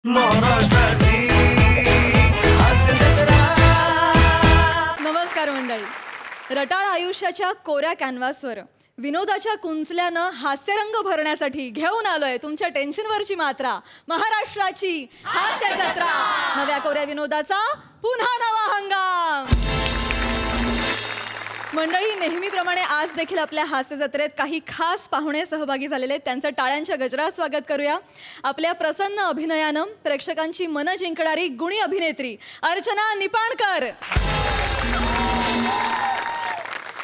नमस्कार मंडळी. रटाळ आयुष्याच्या कोऱ्या कॅनव्हासवर विनोदाच्या कुंचल्यानं हास्यरंग भरण्यासाठी घेऊन आलोय तुमच्या टेन्शनवरची मात्रा, महाराष्ट्राची हास्य जत्रा. नव्या कोऱ्या विनोदाचा पुन्हा नवा हंगाम. मंडळी, नेहमीप्रमाणे आज देखील आपल्या हास्य जत्रेत काही खास पाहुणे सहभागी झालेले आहेत. त्यांचं टाळ्यांच्या गजरात स्वागत करूया. आपल्या प्रसन्न अभिनयानं प्रेक्षकांची मनं जिंकणारी गुणी अभिनेत्री अर्चना निपाणकर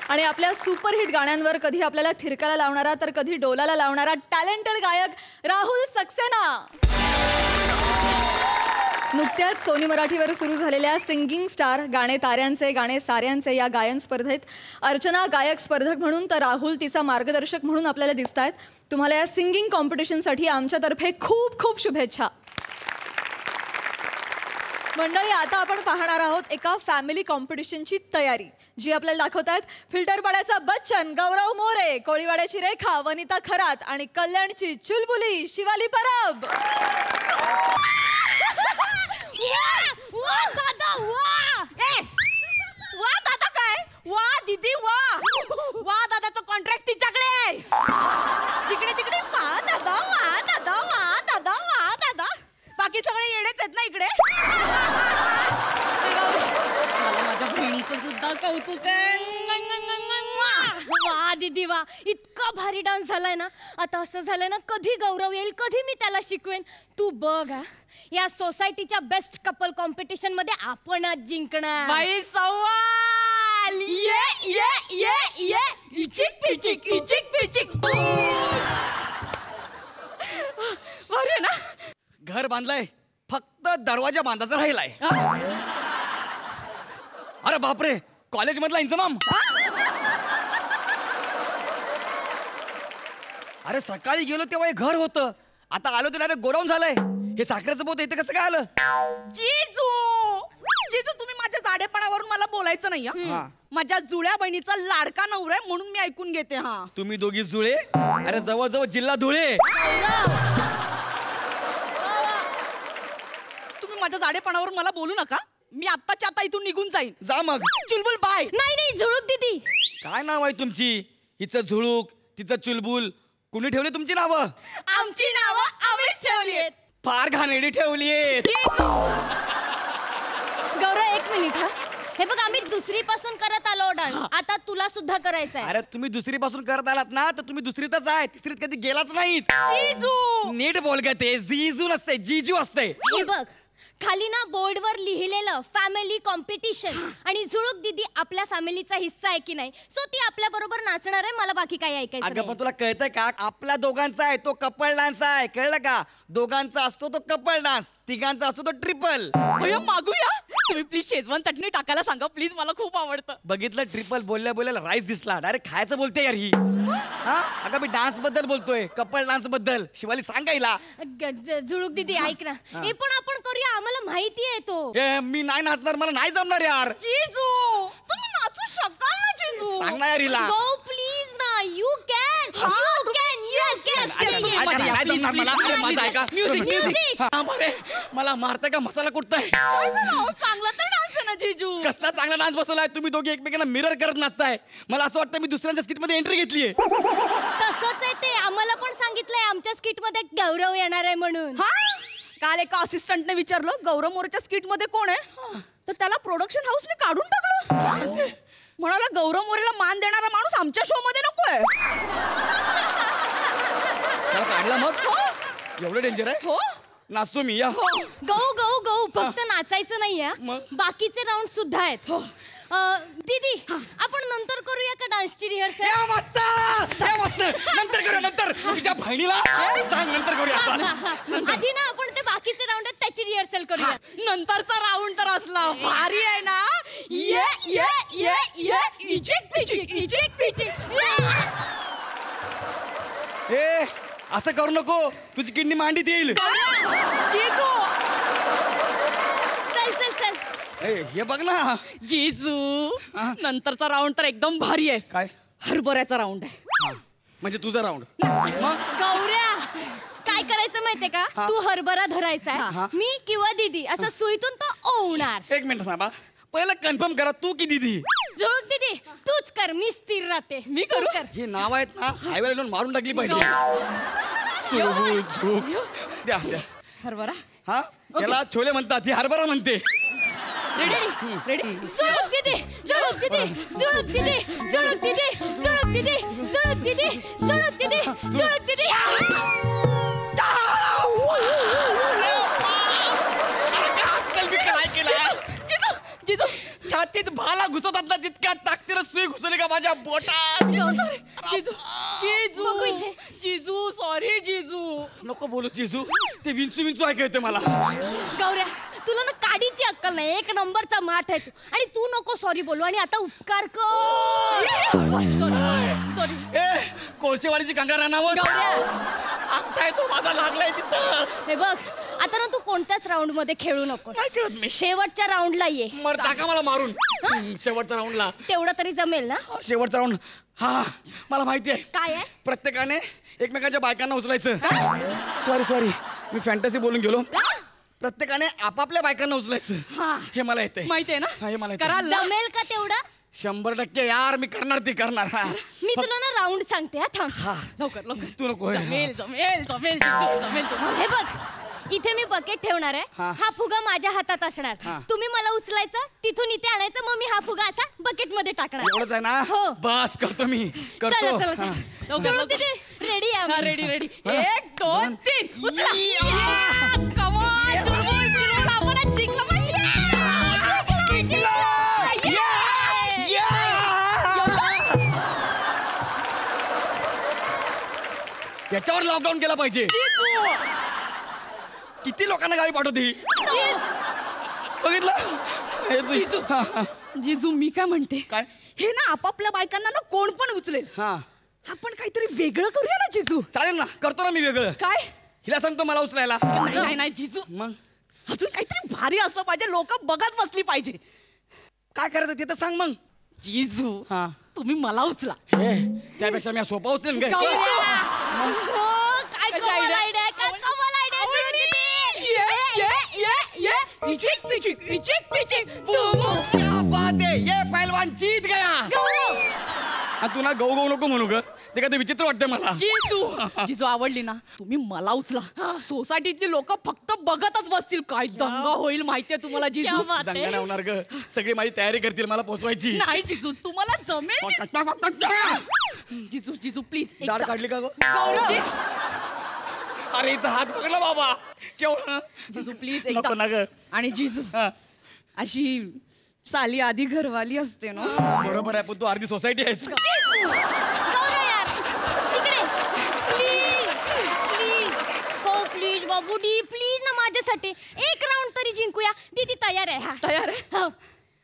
आणि आपल्या सुपरहिट गाण्यांवर कधी आपल्याला थिरकाला लावणारा तर कधी डोलाला लावणारा टॅलेंटेड गायक राहुल सक्सेना. नुकत्याच सोनी मराठीवर सुरू झालेल्या सिंगिंग स्टार गाणे ताऱ्यांचे गाणे साऱ्यांचे या गायन स्पर्धेत अर्चना गायक स्पर्धक म्हणून तर राहुल तिचा मार्गदर्शक म्हणून आपल्याला दिसत आहेत. तुम्हाला या सिंगिंग कॉम्पिटिशनसाठी आमच्यातर्फे खूप खूप शुभेच्छा. मंडळी, आता आपण पाहणार आहोत एका फॅमिली कॉम्पिटिशनची तयारी, जी आपल्याला दाखवतात फिल्टरपाड्याचा बच्चन गौरव मोरे, कोळीवाड्याची रेखा वनिता खरात आणि कल्याणची चुलबुली शिवाली परब. दीदी वा दादाचं कॉन्ट्रॅक्ट तिच्याकडे आहे. तिकडे तिकडे वा दादा वा दादा वा दादा वा दादा. बाकी सगळे येडेच आहेत ना इकडे. मला माझ्या बहिणीचं सुद्धा कौतुक आहे. वा दीदी वा, इतका भारी डान्स झालाय ना. आता असं झालंय ना, कधी गौरव येईल, कधी मी त्याला शिकवेन. तू बघ हा, या सोसायटीच्या बेस्ट कपल कॉम्पिटिशन मध्ये आपणच जिंकणार. बाई सवाल ये ये ये ये इचिक पिचिक इचिक पिचिक. बरे ना, घर बांधलंय, फक्त दरवाजा बांधायचा राहिलाय. अरे बापरे, कॉलेज मधला इंतजाम. अरे सकाळी गेलो तेव्हा हे घर होतं, आता आलो तर डायरेक्ट गोडाऊन झालंय. हे साखरेचं पोत इथे कसं काय आलं? जिजू जिजू, तुम्ही माझ्या जाडेपणावरून मला बोलायचं नाही. माझ्या जुळ्या बहिणीचा लाडका नवरा आहे म्हणून मी ऐकून घेते. हा, तुम्ही दोघी जुळे? अरे जवळ जिल्हा धुळे. तुम्ही माझ्या जाडेपणावरून मला बोलू नका. मी आत्ताच्या आता इथून निघून जाईन. जा मग. चुलबुल बाय. नाही नाही, झुळूक दीदी. काय नाव आहे तुमची? हिचं झुळूक, तिचं चुलबुल. कुणी ठेवली तुमची नावं? आमची नावं आम्हीच ठेवलीत. फार घाणेरडी ठेवलीत. गौरव एक मिनिट हा. हे बघ, आम्ही दुसरी पासून करत आलो डान्स, आता तुला सुद्धा करायचा आहे. अरे तुम्ही दुसरी पासून करत आलात ना, तर तुम्ही दुसरीतच आहे, तिसरीत कधी गेलाच नाहीत. जिजू नीट बोल ग, ते जिजू नसते, जिजू असते. हे बघ, खाली ना बोर्डवर लिहिलेलं फॅमिली कॉम्पिटिशन, आणि झुळूक दीदी आपल्या फॅमिलीचा हिस्सा आहे की नाही, सो ती आपल्या बरोबर नाचणार आहे. मला बाकी काही ऐकायचं अगं नाही. पण तुला कळतंय का, आपल्या दोघांचा आहे तो कपल डान्स आहे, कळलं का? दोघांचा असतो तो कपल डान्स, तिघांचा असतो तो ट्रिपल. मागूया. तुम्ही प्लीज शेजवान चटणी टाकायला सांगा प्लीज, मला खूप आवडतं. बघितलं, ट्रिपल बोलल्या बोलायला राईस दिसला, डायरेक्ट खायचं बोलते यार ही. अगं मी डान्स बद्दल बोलतोय, कपल डान्स बद्दल. शिवाली सांगायला. झुळूक दीदी ऐक ना, हे पण आपण करूया, आम्हाला माहिती आहे तो. मी नाही नाचणार, मला नाही जमणार यार. जिजू तुम्ही नाचू शकाल ना जिजू? सांग ना यार हिला. गो प्लीज ना, यू कॅन, यू कॅन. मला मारताय का मसाला कुटताय? चांगला तर डान्स आहे ना जिजू. कसला चांगला डान्स बसवलाय तुम्ही दोघे, एकमेकांना मिरर करत नाचताय. मला असं वाटतं मी दुसऱ्यांच्या स्किट मध्ये एंट्री घेतलीये. तसंच आहे ते, आम्हाला पण सांगितलंय आमच्या स्किट मध्ये गौरव येणार आहे म्हणून. काल एका असिस्टंटने विचारलं गौरव मोरेच्या स्किट मध्ये कोण आहे, तर त्याला प्रोडक्शन हाऊसने काढून टाकलं. म्हणाला गौरव मोरेला मान देणारा माणूस आमच्या शो मध्ये नकोय. काढला मग? एवढं डेंजर आहे? हो, नाचतो मी. या गौ गौ गौ, फक्त नाचायचं नाहीये, बाकीचे राऊंड सुद्धा आहेत. दीदी आपण नंतर करूया का डान्सची रिहर्सल? मस्त मस्त, नंतर करूया. नंतर तुझ्या बहिणीला सांग, नंतर करूया. आधी ना आपण ते बाकीचे राऊंड आहेत त्याची रिहर्सल करूया. नंतरचा राऊंड तर असला भारी आहे ना. ये ये ये ये इचिक पिचिक इचिक पिचिक. ए असं करू नको, तुझी किडनी मांडीत येईल. जिजू चल चल चल. हे बघ ना जिजू, नंतरचा राऊंड तर एकदम भारी आहे. काय? हरभऱ्याचा राऊंड आहे. म्हणजे तुझा राऊंड. गौऱ्या, काय करायचं माहितीये का तू हरभरा धरायचा मी किंवा दीदी असं सुईतून तो ओवणार. एक मिनिट सांगा पहिला कन्फर्म करा तू की दीदी. जुळूक दीदी तूच कर मी स्थिर राहते. मी करू कर. हे नाव आहेत ना हायवे लावून मारून टाकली पाहिजे. चूक चूक द्या द्या. हरभरा हा याला छोले म्हणतात ही हरभरा म्हणते. Ready ready. जुळूक दीदी जुळूक दीदी जुळूक दीदी जुळूक दीदी जुळूक दीदी जुळूक दीदी जुळूक दीदी जुळूक दीदी. काय केलं जिजू छातीत भाला घुसवतात ना तितक्या ताकदीनं सुई घुसवली का माझ्या बोटात. जिजू जिजू बघू इथे. जिजू सॉरी जिजू. नको बोलू जिजू ते विंचू विंचू ऐकू येते मला. गौऱ्या तुला ना काडीची अक्कल नाही. एक नंबरचा माठ आहे तू आणि तू नको सॉरी बोलू आणि आता उपकार कर. सॉरी ए कोळशेवाडीची कांगारा नावं अंगठाय तो माझा लागलाय तिथं. हे बघ आता ना तू कोणत्याच राऊंड मध्ये खेळू नको. काय खेळत मी शेवटच्या राऊंडला ये. मर टाका मला मारून. शेवटच्या राऊंडला तेवढं तरी जमेल ना. शेवटचा राऊंड हा मला माहिती आहे. काय आहे प्रत्येकाने एकमेकांच्या बायकांना उचलायचं. सॉरी सॉरी मी फॅन्टसी बोलून गेलो. प्रत्येकाने आपापल्या बायकांना उचलायचं हे मला येते. माहितीये ना हे मला येतंय. कराल ना? जमेल का तेवढं. 100% यार मी करणार ते करणार. हा मी तुला ना राऊंड सांगते. हा थांब. हा लवकर लवकर. तू नको जमेल जमेल जमेल जिजू जमेल तुम्हाला. हे बघ इथे मी बकेट ठेवणार आहे. हा. हा फुगा माझ्या हातात असणार. हा. तुम्ही मला उचलायचा तिथून इथे आणायचं मग मी हा फुगा असा बकेट मध्ये टाकणार. एवढंच आहे ना हो. बस करतो मी चला करतो. चला हा. लवकर, लवकर. रेडी आहे रेडी रेडी. 1 2 3 उचला. कमॉन चुलबुल चुलबुल आपण जिंकलो म्हणजे. याच्यावर लॉकडाऊन केला पाहिजे. किती लोकांना गाडी पाठवते बघितलं हे तू- जिजू. हा, हा. जिजू मी काय म्हणते काय? हे ना आपापल्या बायकांना ना कोण पण उचलेल. हा आपण काहीतरी वेगळं करूया ना जिजू. चालेल ना करतो ना मी वेगळं. काय हिला सांगतो मला उचलायला. नाही नाही नाही जिजू मग अजून काहीतरी भारी असलं पाहिजे. लोक बघत बसली पाहिजे. काय करायचं ते तर सांग मग. जिजू हा तुम्ही मला उचला. हे, त्यापेक्षा मी हा सोपा उचलेन काय. काय कशी कमाल idea? idea आहे, काय कमाल idea आहे. पिचिक पिचिक पिचिक पिचिक. क्या बात है ये पहलवान जीत गया. आणि तू ना गहू गहू नको म्हणू ग ते काय ते विचित्र वाटतंय मला. जिजू जिजू आवडली ना तुम्ही मला उचला. सोसायटीतली लोक फक्त बघतच बसतील. काय दंगा होईल माहितीये तुम्हाला जिजू. क्या बात आहे. दंगा नाही होणार ग सगळी माझी तयारी करतील मला पोचवायची. नाही जिजू तुम्हाला जमेल. जिजू जिजू प्लीज दाढ काढली का ग. अरे हिचा हात बघ ना बाबा केवढा. जिजू प्लीज नको ना एकदा. ग. आणि जिजू हा, अशी साली आधी घरवाली असते ना. बरोबर आहे पण तू अर्धी सोसायटी आहेस. गौरव यार इकडे प्लीज प्लीज गो प्लीज बाबूडी प्लीज ना माझ्यासाठी एक राऊंड तरी जिंकूया. दीदी तयार आहे. हा तयार आहे. हो.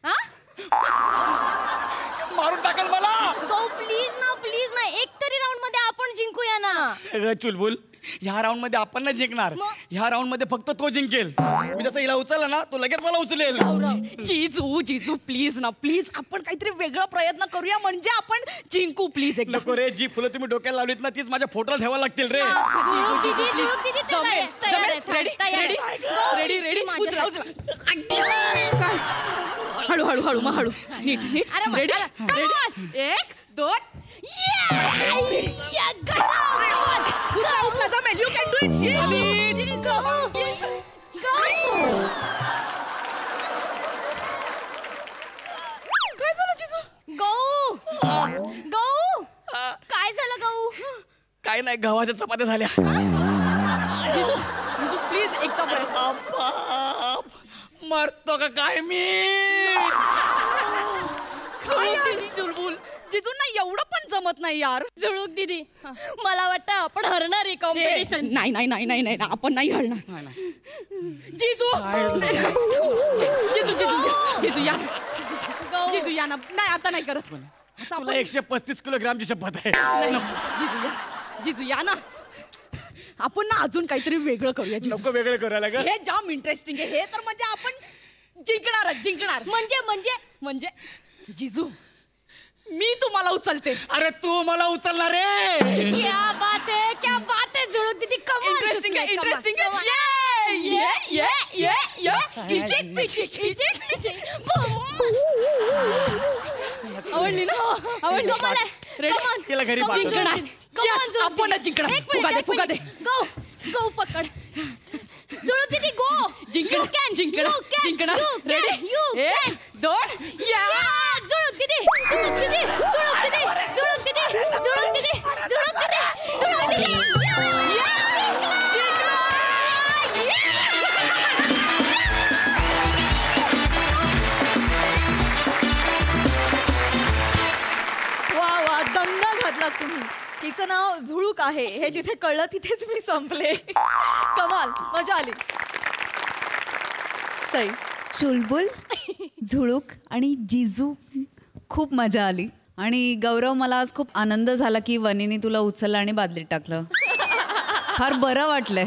हा मारून टाकल मला. गो प्लीज ना एक तरी राऊंड मध्ये आपण जिंकूया ना. अगं चुलबुल ह्या राऊंड मध्ये आपण नाही जिंकणार. मग? ह्या राऊंड मध्ये फक्त तो जिंकेल. मी जसं हिला उचलला ना तो लगेच मला उचलेल. जिजू जिजू प्लीज ना प्लीज आपण काहीतरी वेगळा प्रयत्न करूया म्हणजे आपण जिंकू प्लीज एकदा. नको रे जी फुलं तुम्ही डोक्याला लावलीत ना तीच माझ्या फोटोला ठेवायला लागतील रे. जुळूक दीदी, जुळूक दीदी, ते जमेल, तयार आहे, जमेल. रेडी तयार आहे. रेडी रेडी रेडी उचला माझ्यासाठी. उचला. काय? हळू हळू हळू मग हळू नीट नीट अरे मग, रेडी अरे, come ready 1 2 Yeah, come on. उचला उचला जमेल यू कॅन डू इट. काय झालं जिजू. गहू गहू काय झालं गहू. काय नाही गव्हाच्या चपात्या झाल्या. जिजू जिजू प्लीज एकदा प्रयत्न. बाप, मरतो का काय मी. चुलबुल जिजूंना एवढं पण जमत नाही यार. जुळूक दीदी मला वाटतं आपण हरणार आहे कॉम्पिटिशन. नाही नाही नाही नाही नाही आपण नाही हरणार. जिजू जिजू जिजू जिजू या जिजू या ना. नाही आता नाही करत. आता तुला 135 किलोग्रामची शपथ आहे. जिजू या जिजू या ना. आपण ना अजून काहीतरी वेगळं करूया जिजू. नको वेगळे करायला ग. हे जाम इंटरेस्टिंग आहे. हे तर म्हणजे आपण जिंकणार म्हणजे म्हणजे म्हणजे जिजू मी तुम्हाला उचलते. अरे तू मला उचलणार रे. क्या बात आहे झुळूक दीदी कमाल इंटरेस्टिंग आहे, सुचलंय, इंटरेस्टिंग कमाल, आहे. इचिक पिचिक, इचिक पिचिक. आवडली ना? आवडली. कमाल आहे, Ready? कमाल. तिला घरी कमाल पाठव. झुळूक जिंकणार. दीदी, कमाल Yes, झुळूक आपणच दीदी. जिंकणार. एक फुगा दे, मिनिट, फुगा एक दे. मिनिट. गो गो पकड झुळूक दीदी गो जिंकणार, जिंकणार, जिंकणार. Ready? एक, दोन, या. झुळूक दीदी झुळूक दीदी झुळूक दीदी झुळूक दीदी झुळूक दीदी झुळूक दीदी झुळूक दीदी वा वा दंगा घातलात तुम्ही. तिचं नाव झुळूक आहे हे जिथे कळलं तिथेच मी संपले. कमाल, मजा आली. सई, चुलबुल, झुळूक आणि जिजू खूप मजा आली. आणि गौरव, मला आज खूप आनंद झाला की वनीने तुला उचललं आणि बादलीत टाकलं. फार बरं वाटलंय.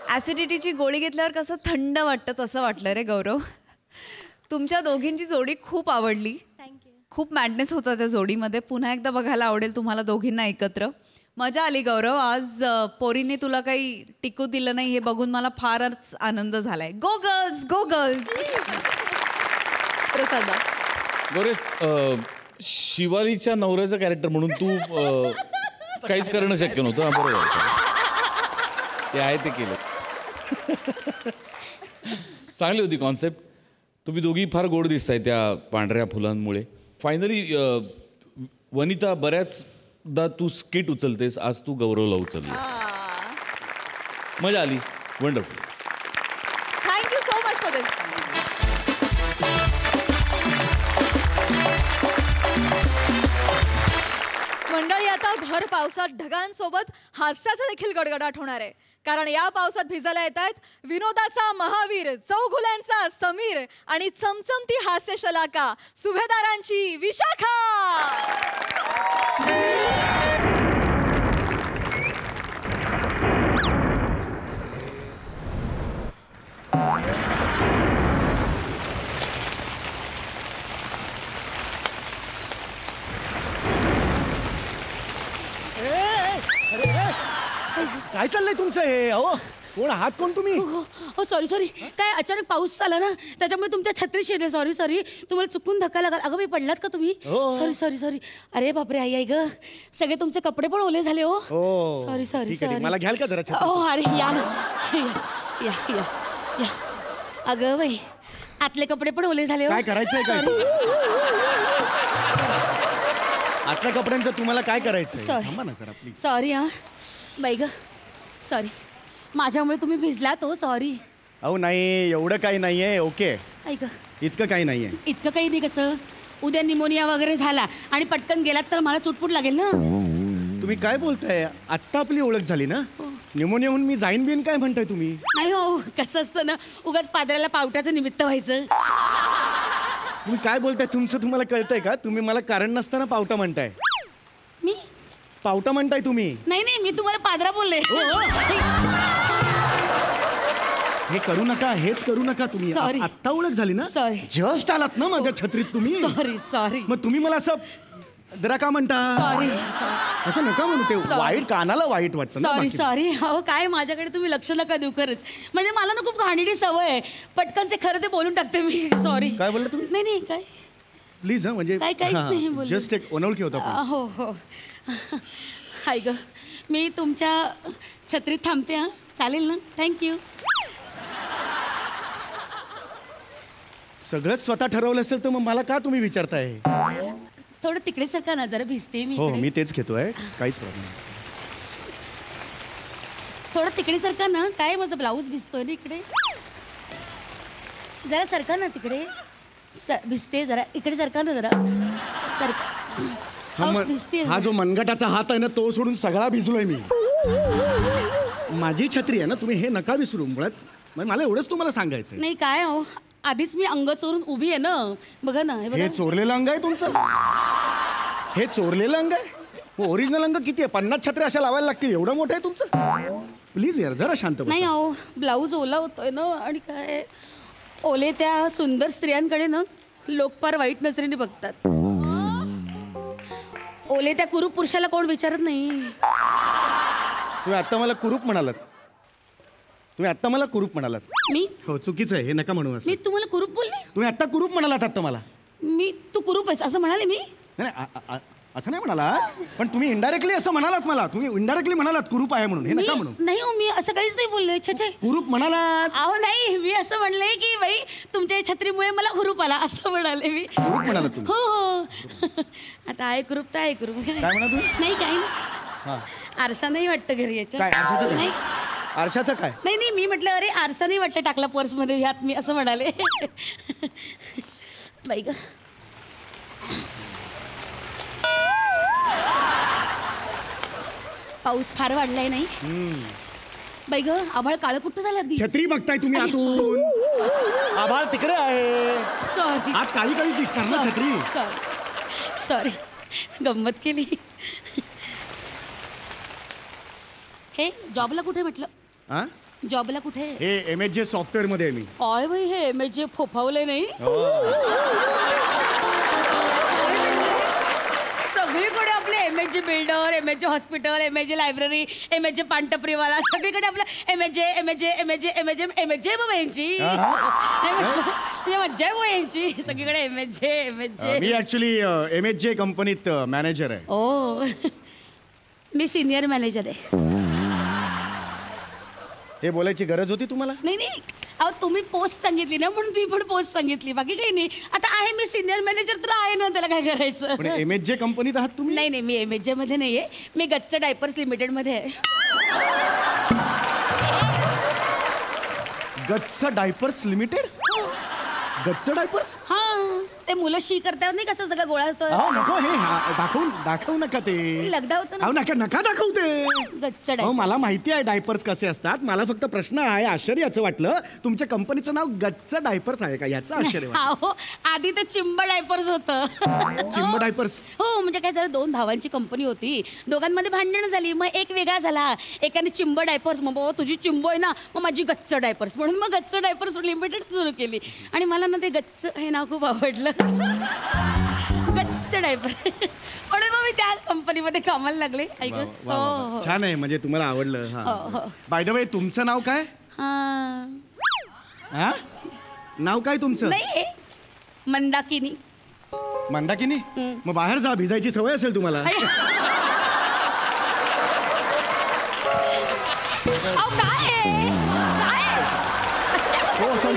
ॲसिडिटीची गोळी घेतल्यावर कसं थंड वाटतं तसं वाटलं रे गौरव. तुमच्या दोघींची जोडी खूप आवडली. खूप मॅडनेस होता त्या जोडीमध्ये. पुन्हा एकदा बघायला आवडेल तुम्हाला दोघींना एकत्र. मजा आली गौरव. आज पोरीने तुला काही टिकू दिलं नाही हे बघून मला फारच आनंद झालाय. गो गर्ल्स, गो गर्ल्स. प्रसादा, गोरे, शिवालीच्या नवऱ्याचं कॅरेक्टर म्हणून तू काहीच करणं शक्य नव्हतं. बरोबर, ते आहे ते केलं. चांगली होती कॉन्सेप्ट. तुम्ही दोघी फार गोड दिसताय त्या पांढऱ्या फुलांमुळे. फायनली वनिता, बऱ्याचदा तू स्किट उचलतेस, आज तू गौरवला उचललीस. मजा आली. Wonderful. Thank you so much for this. मंडळी, आता भर पावसात ढगांसोबत हास्याचा देखील गडगडाट होणार आहे. कारण या पावसात भिजायला येत आहेत विनोदाचा महावीर, चौघुल्यांचा समीर आणि चमचमती हास्य शलाका सुभेदारांची विशाखा. काय चाललंय तुमचं हे? अहो, कोण आहात? कोण तुम्ही? हो सॉरी सॉरी. काय अचानक पाऊस आला ना त्याच्यामुळे तुमच्या छत्री शिरले. Sorry sorry. तुम्हाला चुकून धक्का लागला. अगं मी पडलात का तुम्ही? हो. Sorry sorry sorry. अरे बापरे, आई आई ग, सगळे तुमचे कपडे पण ओले झाले. हो हो. सॉरी सॉरी ठीक आहे, सॉरी. मला घ्याल का जरा छत्री? हो अरे या ना, या या या. अगं बाई, आतले कपडे पण ओले झाले. काय करायचंय काय? आतल्या कपड्यांचं तुम्हाला काय करायचंय? सॉरी थांबा ना जरा प्लीज. सॉरी. हा बाई ग, सॉरी. माझ्यामुळे तुम्ही भिजलात. हो सॉरी. अहो नाही, एवढं काही नाहीये. ओके, ऐक, इतकं काही नाहीये. इतकं काही नाही. कसं उद्या निमोनिया वगैरे झाला आणि पटकन गेलात तर मला चुटपुट लागेल ना. तुम्ही काय बोलताय? आत्ता आपली ओळख झाली ना. निमोनिया होऊन मी जाईन बिन काय म्हणताय तुम्ही? नाही हो, कसं असतं ना, उगाच पादराला पावट्याचं निमित्त व्हायचं. तुम्ही काय बोलताय? तुमचं तुम्हाला कळतंय का? तुम्ही मला कारण नसताना पावटा म्हणताय. मी पावटा म्हणताय तुम्ही. नाही नाही, मी तुम्हाला पादरा बोलले. हे करू नका, हेच करू नका तुम्ही. Sorry. आत्ता ओळख झाली ना. Sorry. जस्ट आलात ना माझ्या छत्रीत तुम्ही. सॉरी सॉरी मग तुम्ही मला असं जरा का म्हणता? सॉरी असं नका म्हणू. ते Sorry. वाईट, कानाला वाईट वाटतं ना. सॉरी बाकी. सॉरी. अहो काय, माझ्याकडे तुम्ही लक्ष नका देऊ खरंच. म्हणजे मला ना खूप घाणेरडी सवय आहे. पटकनचे खरं ते बोलून टाकते मी. सॉरी. काय बोलला तुम्ही? नाही नाही काय प्लीज. हा म्हणजे काय काहीच नाही बोलले. जस्ट एक अनोळखी होता पण. हो हो. हाय ग, मी तुमच्या छत्रीत थांबते. हा चालेल ना? थँक्यू. सगळंच स्वतः ठरवलं असेल तर मग मला का तुम्ही विचारताय? थोडं तिकडे सरका ना, जरा भिजते मी हो, इकडे. मी तेच घेतोय. काहीच प्रॉब्लेम नाही. थोडं तिकडे सरका ना. काय माझं ब्लाऊज भिजतोय ना इकडे. जरा सरका ना तिकडे. भिजते जरा. इकडे सरका ना जरा. सरका. भिजते. हा जो मनगटाचा हात आहे ना, तो सोडून सगळा भिजलोय मी. माझी छत्री आहे ना, तुम्ही हे नका विसरू. मुळात मला एवढंच तुम्हाला सांगायचं. नाही काय हो, आधीच मी अंग चोरून उभी आहे ना. बघा ना, हे बघा. हे चोरलेलं अंग आहे तुमचं? हे चोरलेलं अंग आहे? ओरिजिनल अंग किती आहे? 50 छत्र्या अशा लावायला लागतील. एवढं मोठं आहे तुमचं? प्लीज यार, जरा शांत नाही बसा. अहो, ब्लाऊज ओला होतोय ना. आणि काय, ओले त्या सुंदर स्त्रियांकडे ना लोक फार वाईट नजरेने बघतात. ओले त्या कुरूप पुरुषाला कोण विचारत नाही. तुम्ही आत्ता मला कुरूप म्हणालात मी हो चुकीचं आहे हे नका म्हणू असं मी तुम्हाला कुरूप बोलले तुम्ही आत्ता कुरूप म्हणालात आत्ता मला तू कुरूप आहेस असं म्हणाले मी नाही असं नाही म्हणाला पण तुम्ही इनडायरेक्टली असं म्हणालात मला तुम्ही इनडायरेक्टली म्हणालात कुरूप आहे म्हणून हे नका म्हणू नाही हो मी असं काहीच नाही बोलले छे कुरूप म्हणालात अहो नाही मी असं म्हणले की बाई तुमच्या छत्रीमुळे मला हुरूप आला असं म्हणाले मी कुरूप म्हणालात तुम्ही हो आता आहे कुरूप तर आहे कुरूप काय म्हणा तुम्ही नाही काही हा आरसा नाही वाटतं घरी याच्या काय आरशाचं काय? नाही आरशाचं काय नाही मी म्हटलं अरे आरसा नाही वाटतं टाकला पर्समध्ये ह्यात मी असं म्हणाले बाई ग पाऊस फार वाढलाय नाही बाई ग आभाळ काळं कुठं झालं अगदी छत्री बघताय तुम्ही आतून आभाळ तिकडे आहे सॉरी आत काळी काळी दिसणार ना छत्री सॉरी गंमत केली हे जॉबला कुठे म्हटलं हा जॉबला कुठे हे MSJ सॉफ्टवेअर मध्ये आहे मी ऑय बाई हे MSJ फोफावले नाही सगळीकडे आपले MSJ builder MSJ hospital MSJ library MSJ पानटपरीवाला सगळीकडे आपलं MSJ बाबा यांची मज्जा आहे यांची सगळीकडे MSJ मी ऍक्च्युली MSJ कंपनीत मॅनेजर आहे ओ मी सिनियर मॅनेजर आहे हे बोलायची गरज होती तुम्हाला नाही अहो तुम्ही पोस्ट सांगितली ना म्हणून मी पण पोस्ट सांगितली बाकी काही नाही आता आहे मी सिनियर मॅनेजर तर आहे ना त्याला काय करायचं पण MSJ कंपनीत आहात तुम्ही नाही मी MSJ मध्ये नाहीये मी गच्च डायपर्स लिमिटेड मध्ये आहे गच्च डायपर्स लिमिटेड गच्च डायपर्स हा ते मुलं शी करतात नाही कसं सगळं गोळा होतं नको हे दाखवू नका ते लगदा होतं ना अहो नका दाखवू ते गच्च हो डायपर मला माहिती आहे डायपर्स कसे असतात मला फक्त प्रश्न आहे आश्चर्याचं वाटलं तुमच्या कंपनीचं नाव गच्च डायपर्स आहे का याचं आश्चर्य वाटलं. हो आधी तर चिंब डायपर्स होतं चिंब डायपर्स हो म्हणजे काय झालं 2 भावांची कंपनी होती दोघांमध्ये भांडण झाली मग एक वेगळा झाला एकाने चिंब डायपर्स मग बाबा तुझी चिंब आहे ना मग माझी गच्च डायपर्स म्हणून मग गच्च डायपर्स लिमिटेड सुरू केली आणि मला ना ते गच्च हे नाव खूप आवडलं गच्च डायपर म्हणून मग मी त्या कंपनीमध्ये कामाला लागले ऐक हो छान आहे म्हणजे तुम्हाला आवडलं हा बाय द वे तुमचं नाव काय हा नाव काय तुमचं नाही मंदाकिनी मंदाकिनी मग बाहेर जा भिजायची सवय असेल तुम्हाला अहो, काय हो सॉरी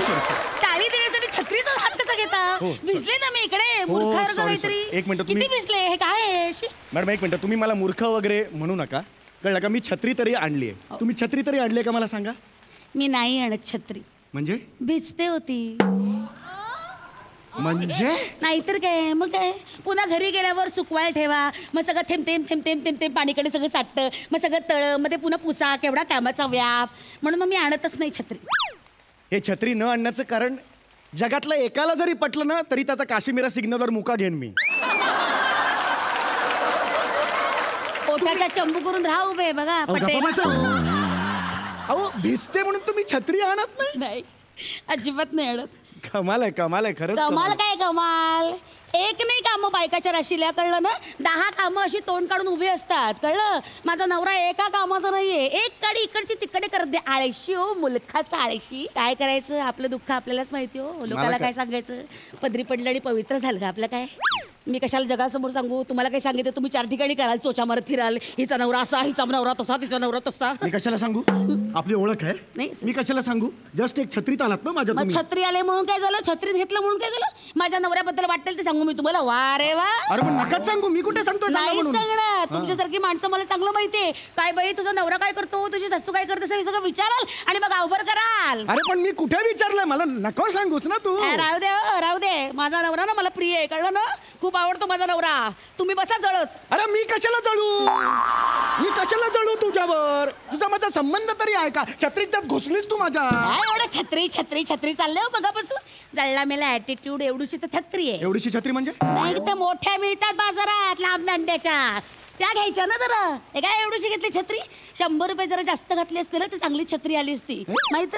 टाळी देण्यासाठी छत्रीचा हात कसा घेता हो, भिजले ना मी इकडे हो, मूर्खासारखं sorry, काहीतरी sorry. एक मिनिट, किती तुम्ही- भिजले हे काय आहे शी. मॅडम एक मिनिट तुम्ही मला मूर्ख वगैरे म्हणू नका कळलं का मी छत्री तरी आणली आहे तुम्ही छत्री तरी आणली आहे का मला सांगा मी नाही आणत छत्री म्हणजे भिजते होती म्हणजे नाहीतर काय मग काय पुन्हा घरी गेल्यावर सुकवायला ठेवा मग सगळं थेंब पाणीकडे सगळं साठतं मग सगळं तळ मग ते पुन्हा पुसा केवढा कामाचा व्याप म्हणून मग मी आणतच नाही छत्री हे छत्री न आणण्याचं कारण जगातलं एकाला जरी पटलं ना तरी त्याचा काश्मीरा सिग्नलवर मुका घेईन मी पोटाचा चंबू करून राहा उभे बघा अहो, पटेल. गप्पा बसा. अहो भिजते म्हणून तुम्ही छत्री आणत नाही नाही अजिबात नाही आणत कमाल आहे खरंच कमाल काय कमाल एक नाही कामं बायकाच्या राशीला कळलं ना 10 कामं अशी तोंड काढून उभी असतात कळलं माझा नवरा एका कामाचा नाहीये एक काडी इकडची तिकडे करत दे आळशी हो मुलखाचा आळशी काय करायचं आपलं दुःख आपल्यालाच माहिती हो लोकांना काय सांगायचं पदरी पडलं आणि पवित्र झालं का आपलं काय मी कशाला जगासमोर सांगू तुम्हाला काय सांगितलं तुम्ही 4 ठिकाणी कराल चोचा मारत फिराल हिचा नवरा असा हिचा नवरा तसा तिचा नवरा तसा मी कशाला सांगू आपली ओळख आहे नाही. मी कशाला सांगू जस्ट एक छत्रीत आलात ना माझ्या मग तुम्ही छत्री आले म्हणून काय झालं छत्रीत घेतलं म्हणून काय झालं माझ्या नवऱ्याबद्दल वाटेल ते सांगू मी तुम्हाला वा रे वा अरे पण नकाच सांगू मी कुठे सांगतो नाही सांगणार तुमच्यासारखी माणसं मला चांगलं माहितीये काय बाई तुझा नवरा काय करतो तुझी सासू काय करते सगळं विचाराल आणि मग अवभर कराल अरे पण मी कुठे विचारलंय मला नको सांगूस ना तू राहू दे माझा नवरा ना मला प्रिय आहे कळलं ना खूप आवडतो माझा नवरा तुम्ही बसा जळत अरे मी कशाला जळू तुझ्यावर तुझा माझा संबंध तरी आहे का छत्रीत त्यात घुसलीस तू माझ्या काय एवढं छत्री चाललंय हो बघापासून जळला मेला ऍटिट्यूड एवढीची तर छत्री आहे एवढीशी छत्री म्हणजे नाही त्या मोठ्या मिळतात बाजारात लांब दांड्याच्या त्या घ्यायच्या ना जरा हे काय एवढीशी घेतली छत्री 100 रुपये जरा जास्त घातली असते ना ती चांगली छत्री आली असती माहित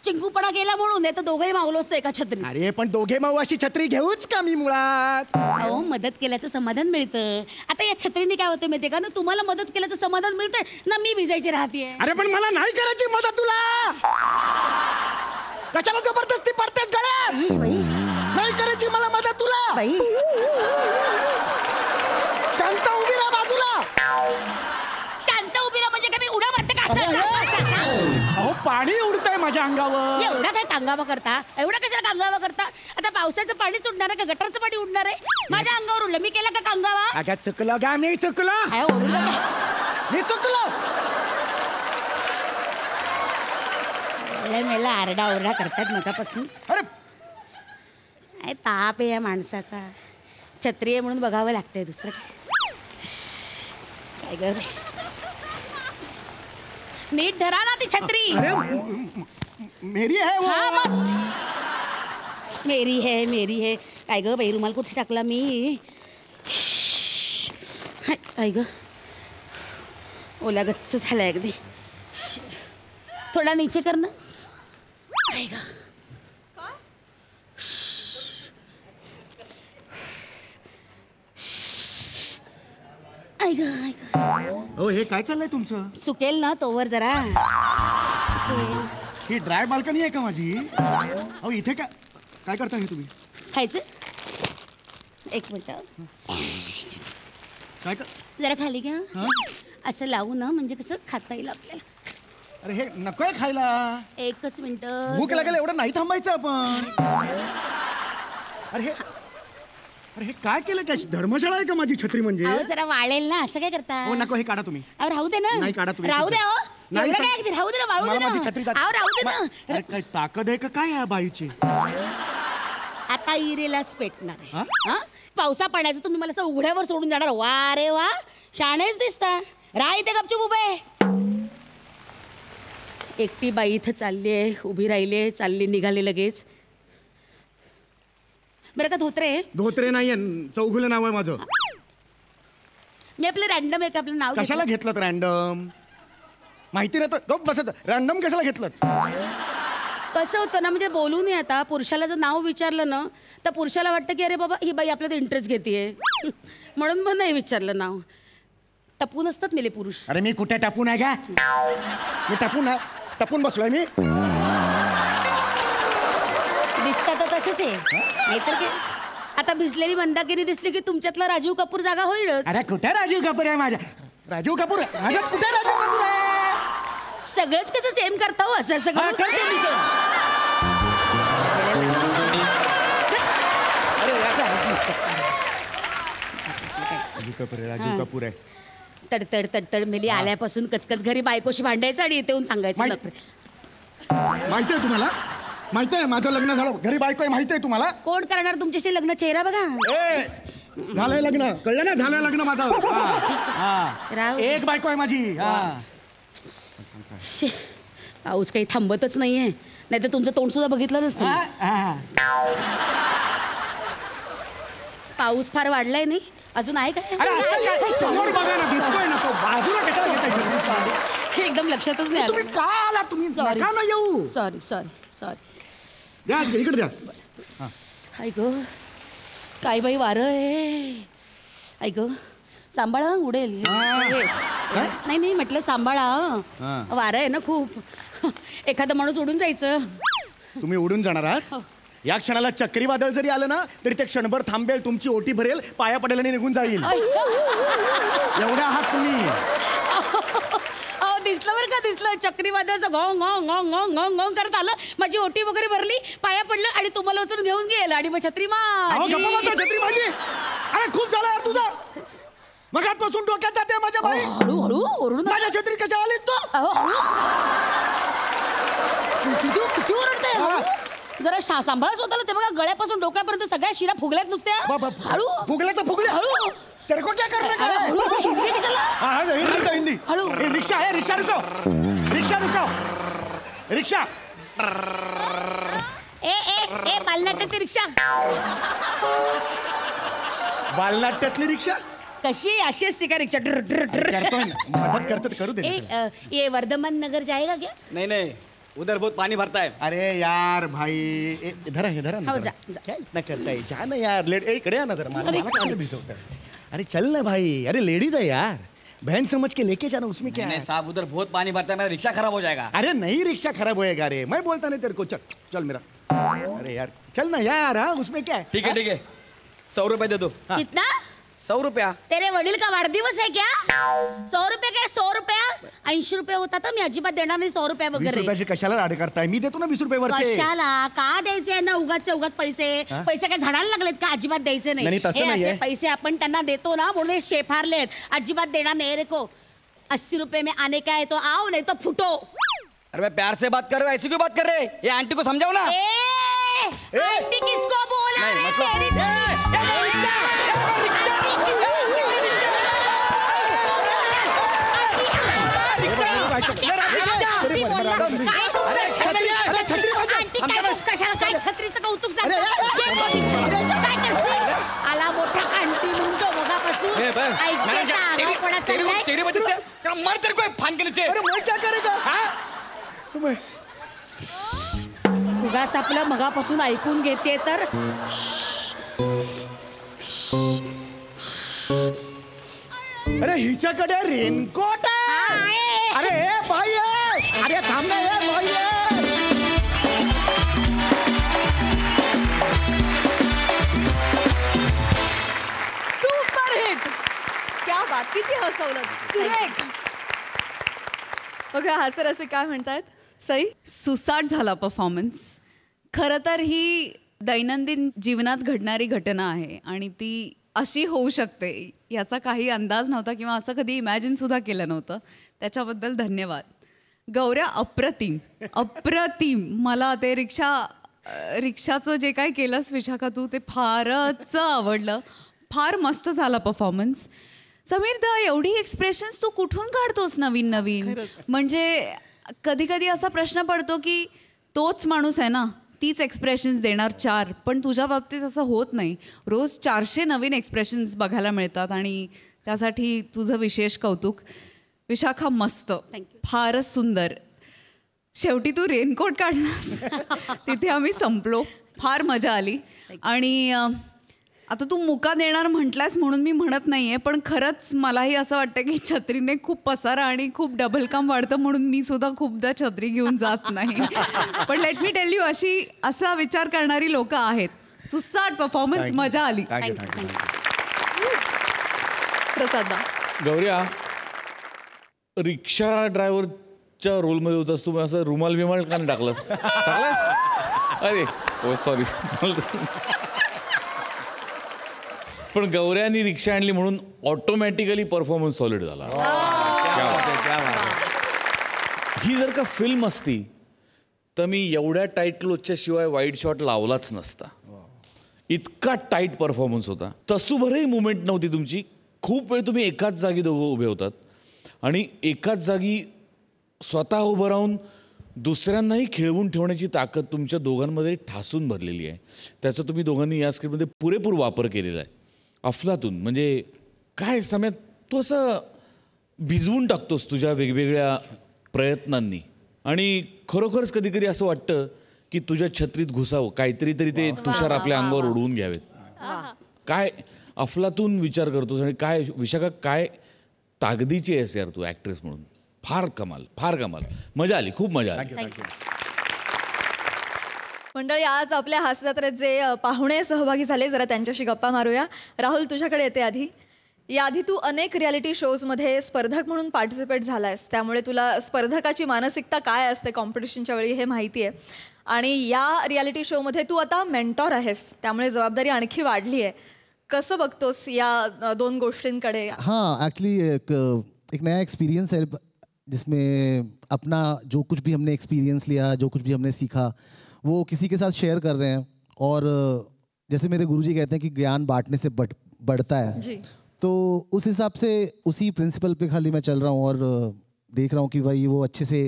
चिंकूपणा केला म्हणून, नाही तर दोघंही मावलो असतो एका छत्री. अरे पण दोघे माऊ अशी छत्री घेऊच का मी मुळात? अहो मदत केल्याचं समाधान मिळतं. आता या छत्रीने काय होतं माहितीये का, ना तुम्हाला मदत केल्याचं समाधान मिळतंय ना, मी भिजायची राहतेय. अरे पण मला नाही करायची मदत तुला. कशाला जबरदस्ती पडतेस गळ्यात? बाई नाही करायची मला मदत तुला. बाई शांत उभी राहा बाजूला. शांत उभी राहा म्हणजे काय मी उड्या मारते का? असं अहो पाणी उडतंय माझ्या अंगावर. एवढा काय कांगावा करता, एवढा कशाला कांगावा करता? आता पावसाचं पाणीच उडणार आहे का गटरचं पाणी उडणार आहे? माझ्या अंगावर उडलं, मी केला का कांगावा? अगं चुकलं गा, मी चुकलो. काय ओरडलं काय? मी चुकलो. मला आरडाओरडा करतात मगापासून. अरे काय ताप आहे या माणसाचा. छत्री आहे म्हणून बघावं लागतंय, दुसरं काय ग बाई. नीट धरा ना ती छत्री. अरे मेरी है वो. हा मग मेरी है काय ग बाई, रुमाल कुठे टाकला मी? काय ग ओला गच्च झाला अगदी. थोडा नीचे कर ना. काय ग हो हे काय चाललंय तुमचं? सुकेल ना तोवर जरा. ही ड्राय बाल्कनी आहे का माझी? अहो इथे काय करता हे तुम्ही? खायचं एक मिनिट काय जरा खाली घ्या. हा? असं लावू ना म्हणजे कसं खाता येईल आपल्याला. अरे हे नकोय खायला. एकच मिनिट. भूक लागेल एवढं नाही थांबायचं आपण. अरे हे काय केलं? काय धर्मशाळा आहे का माझी छत्री म्हणजे? अहो जरा वाळेल ना, असं काय करता? हो नको, हे काढा तुम्ही. अहो राहू दे ना. नाही काढा तुम्ही. राहू दे. अहो नाही एवढं सर. काय अगदी राहू दे ना, वाळू दे मला ना. माझी छत्री जाते. अहो राहू दे ना. अरे काय ताकद आहे का काय या बाईची? आता इरेलाच पेटणार आहे. हा? हा? पावसा पाण्याचं तुम्ही मला असं उघड्यावर सोडून जाणार? वा रे वा, शाणेच दिसता. राह इथे गपचूप उभे. एकटी बाई इथं चालली आहे, उभी राहिली, चालली निघाली लगेच. बरं का धोत्रे नाहीये, चौगुले नाव आहे माझं. मी आपलं रॅन्डम एक आपलं नाव कशाला घेतलं रॅन्डम? माहिती नाही तर गप बसत. रॅन्डम कशाला घेतलं? कसं होतं ना, म्हणजे बोलू नये. आता पुरुषाला जर नाव विचारलं ना तर पुरुषाला वाटतं की अरे बाबा ही बाई आपल्यात इंटरेस्ट घेतेय, म्हणून मग नाही विचारलं नाव. टपून असतात मेले पुरुष. अरे मी कुठे टपून आहे का? मी टपून बसलोय मी. दिसतं तर तसंच आहे, नाहीतर काय. आता भिजलेली मंदाकिनी दिसली की तुमच्यातला राजीव कपूर जागा होईलच. अरे कुठे राजीव कपूर आहे माझ्या? राजीव कपूर माझ्यात कुठे राजीव कपूर आहे? सगळंच कसं सेम करता हो, असं सगळं हा, करते मी same. राजीव कपूर आहे. तडतड तडतड मेली आल्यापासून कचकच घरी बायकोशी भांडायचं आणि इथे येऊन सांगायचं. माहिती आहे तुम्हाला? माहिती आहे माझं लग्न झालं, घरी बायको आहे, माहिती आहे तुम्हाला? कोण करणार तुमच्याशी लग्न? चेहरा बघा. झालंय लग्न, कळलं ना? झालंय लग्न माझं. राव. एक बायको आहे माझी. शे, पाऊस काही थांबतच नाहीये, नाही तर तुमचं तोंड सुद्धा बघितलं नसतं. पाऊस फार वाढलाय नाही अजून आहे काय? अरे असं काय? समोर बघा ना, दिसतोय ना तो. बाजूला कशाला घेताय? हे एकदम लक्षातच नाही तुम्ही आलं. का आला? तुम्ही Sorry. नका ना येऊ. सॉरी द्या इकडे द्या. ऐक काय बाई वारं आहे. ऐक सांभाळा, उडेल. नाही म्हटलं सांभाळा, वारं आहे ना खूप. एखादा माणूस उडून जायचं. तुम्ही उडून जाणार आहात? या क्षणाला चक्रीवादळ जरी आलं ना तरी ते क्षणभर थांबेल, तुमची ओटी भरेल, पाया पडेल आणि निघून जाईल. एवढ्या आहात तुम्ही. अहो दिसलं बरं का, दिसलं चक्रीवादळाचं घोंग घोंग घोंग घोंग घोंग घोंग करत आलं. माझी ओटी वगैरे भरली, पाया पडलं आणि तुम्हाला उचलून घेऊन गेलं आणि मग छत्री छत्री माझी. अरे खूप झालं यार तुझं. मगातपासून डोक्यात जाते माझ्या बाई. हळूहळू ओरडून माझ्या छत्री कशा आलीस तू? किती ओरडते. जरा सांभाळा स्वतःला. ते बघा गळ्यापासून डोक्यापर्यंत सगळ्या शिरा फुगल्यात नुसत्या. हळू फुगल्या तर फुगल्या. हळू. तेरे को क्या करना है? हिंदी कशाला? हाँ हिंदी. हळू. रिक्षा है, रिक्षा रुकाओ. रिक्षा. ए बालनाट्यातली रिक्षा. बालनाट्यातली रिक्षा कशी अशी असते का रिक्षा? करतोय ना, मदत करतो तर करू दे. ये वर्धमान नगर जाएगा क्या? नहीं उधर बहुत पानी भरता है. अरे यार भाई इधर है ना हो, जरा. जा. क्या इतना करता है जा ना यार लेट इकडे आ ना जरा मला काय भिजवतंय. अरे चल ना भाई अरे लेडीज है यार बहन समझ के लेके जाना उसमें क्या नहीं है. साहब उधर बहुत पानी भरता है मेरा रिक्शा खराब हो जाएगा. अरे नहीं रिक्शा खराब होएगा रे मैं बोलता नहीं तेरे को चल चल मेरा. अरे यार चल ना यार हाँ उसमें क्या है. ठीक है 100 रुपए दे दो. कितना 100 रुपया. तेरे वडील का वाढदिवस है क्या 100 रुपये काय 100 रुपया 80 रुपये होता तर मी अजिबात देणार नाही 100 रुपये 20 वगैरे रुपयाची कशाला राडे करताय मी देतो ना 20 रुपये वरचे. कशाला का द्यायचे आहे ना उगाच पैसे पैसे काय झाडाला लागलेत का अजिबात द्यायचे नाही, नाही तसं हे नाहीये. असे पैसे आपण त्यांना देतो ना म्हणून हे शेफारलेत अजिबात देणार नाही रे को 80 रुपये में आने का है तो आओ नहीं तो फुटो. अरे मैं प्यार से बात कर रहा हूँ ऐसी क्यों बात कर रहे हैं? ये आंटी को समझाओ ना. आंटी किसको बोला नहीं, रे मतलब- तेरी तो- अरे, छत्री वाजव. आंटी काय कशाला काय छत्रीचं कौतुक काय करशील आला मोठा आंटी म्हणतो बघापासून ऐकते का आगाऊपणा चाललाय तेरी वजह से क्या मर तेरे को फान के नीचे. अरे मैं क्या करेगा मैं उगाच आपलं मगापासून ऐकून घेते तर अरे हिच्याकडे रेनकोट आहे. अरे ए बाई आहे. अरे थांब ना ए बाई आहे. Super hit. क्या बात किती हसवलं सुरेख. बघा हासर असे काय म्हणतायत सई. सुसाट झाला परफॉर्मन्स. खरं तर ही दैनंदिन जीवनात घडणारी घटना आहे आणि ती अशी होऊ शकते याचा काही अंदाज नव्हता किंवा असं कधी इमॅजिन सुद्धा केलं नव्हतं. त्याच्याबद्दल धन्यवाद. गौऱ्या अप्रतिम अप्रतिम. मला ते रिक्षाचं जे काय केलंस विशाखा तू ते फारच आवडलं. फार मस्त झाला परफॉर्मन्स. समीर दा एवढी एक्सप्रेशन्स तू कुठून काढतोस नवीन नवीन. म्हणजे कधी कधी असा प्रश्न पडतो की तोच माणूस आहे ना तीच एक्सप्रेशन्स देणार 4 पण तुझ्या बाबतीत असं होत नाही. रोज 400 नवीन एक्सप्रेशन्स बघायला मिळतात आणि त्यासाठी तुझं विशेष कौतुक. विशाखा मस्त फारच सुंदर. शेवटी तू रेनकोट काढलास तिथे आम्ही संपलो. फार मजा आली. आणि आता तू मुका देणार म्हटलास म्हणून मी म्हणत नाही आहे पण खरंच मलाही असं वाटतं की छत्रीने खूप पसारा आणि खूप डबल काम वाढतं म्हणून मी सुद्धा खूपदा छत्री घेऊन जात नाही. पण लेट मी टेल यू असा विचार करणारी लोक आहेत. सुसाट परफॉर्मन्स मजा आली. प्रसाद गौऱ्या रिक्षा ड्रायव्हरच्या रोलमध्ये होतास तू असं रुमाल बिमाल का नाही टाकलास. अरे हो सॉरी. पण गौऱ्यानी रिक्षा आणली म्हणून ऑटोमॅटिकली परफॉर्मन्स सॉलिड झाला. ही जर का फिल्म असती तर मी एवढ्या टाईट क्लोजच्या शिवाय वाईड शॉट लावलाच नसता. इतका टाईट परफॉर्मन्स होता. तसूभरही मुवमेंट नव्हती तुमची. खूप वेळ तुम्ही एकाच जागी दोघं उभे होतात आणि एकाच जागी स्वतः उभं राहून दुसऱ्यांनाही खेळवून ठेवण्याची ताकद तुमच्या दोघांमध्ये ठासून भरलेली आहे. त्याचा तुम्ही दोघांनी या स्क्रिप्टमध्ये पुरेपूर वापर केलेला आहे. अफलातून म्हणजे काय सम्यात तू असं भिजवून टाकतोस तुझ्या वेगवेगळ्या प्रयत्नांनी आणि खरोखरच कधी कधी असं वाटतं की तुझ्या छत्रीत घुसावं काहीतरी तरी ते तुषार आपल्या अंगावर उडवून घ्यावेत. काय अफलातून विचार करतोस आणि काय विशाखा काय ताकदीची आहेस यार तू ॲक्ट्रेस म्हणून. फार कमाल फार कमाल. मजा आली खूप मजा आली. मंडळी आज आपल्या हास्यजत्रेत जे पाहुणे सहभागी झाले जरा त्यांच्याशी गप्पा मारूया. राहुल तुझ्याकडे येते आधी. याआधी तू अनेक रियालिटी शोजमध्ये स्पर्धक म्हणून पार्टिसिपेट झालायस त्यामुळे तुला स्पर्धकाची मानसिकता काय असते कॉम्पिटिशनच्या वेळी हे माहिती आहे. आणि या रियालिटी शोमध्ये तू आता मेंटॉर आहेस त्यामुळे जबाबदारी आणखी वाढली आहे. कसं बघतोस या 2 गोष्टींकडे. हाँ एक्चुअली एक नया एक्सपीरियंस है जिसमें अपना जो कुछ भी हमने एक्सपीरियंस लिया जो कुछ भी हमने सीखा वो किसी के साथ शेयर कर रहे हैं. और जैसे मेरे गुरुजी कहते हैं कि ज्ञान बांटने से बढ़ता है जी. तो उस हिसाब से उसी प्रिंसिपल पे खाली मैं चल रहा हूँ और देख रहा हूँ कि भाई वो अच्छे से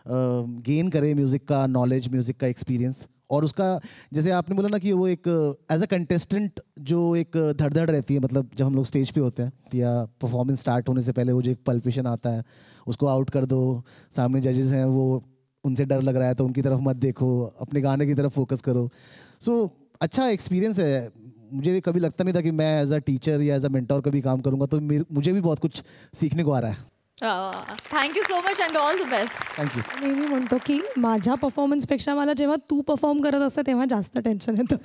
गेन करे म्यूज़िक का नॉलेज म्यूज़िक का एक्सपीरियंस. और उसका जैसे आपने बोला ना कि वो एक एज अ कंटेस्टेंट जो एक धड़धड़ रहती है मतलब जब हम लोग स्टेज पे होते हैं या परफॉर्मेंस स्टार्ट होने से पहले वो जो एक पल्पेशन आता है उसको आउट कर दो. सामने जजेस हैं वो उनसे डर लग रहा है तो उनकी तरफ मत देखो, अपने गाने की तरफ फोकस करो. सो अच्छा एक्सपीरियंस है. मुझे कभी लगता नहीं था कि मैं एज अ टीचर या एज अ मेंटोर कभी काम करूंगा, तो मुझे भी बहुत कुछ सीखने को आ रहा है. Thank you so much and all the best. Thank you. नेहमी म्हणतो की माझ्या परफॉर्मन्सपेक्षा मला जेव्हा तू परफॉर्म करत असते तेव्हा जास्त टेन्शन येतं.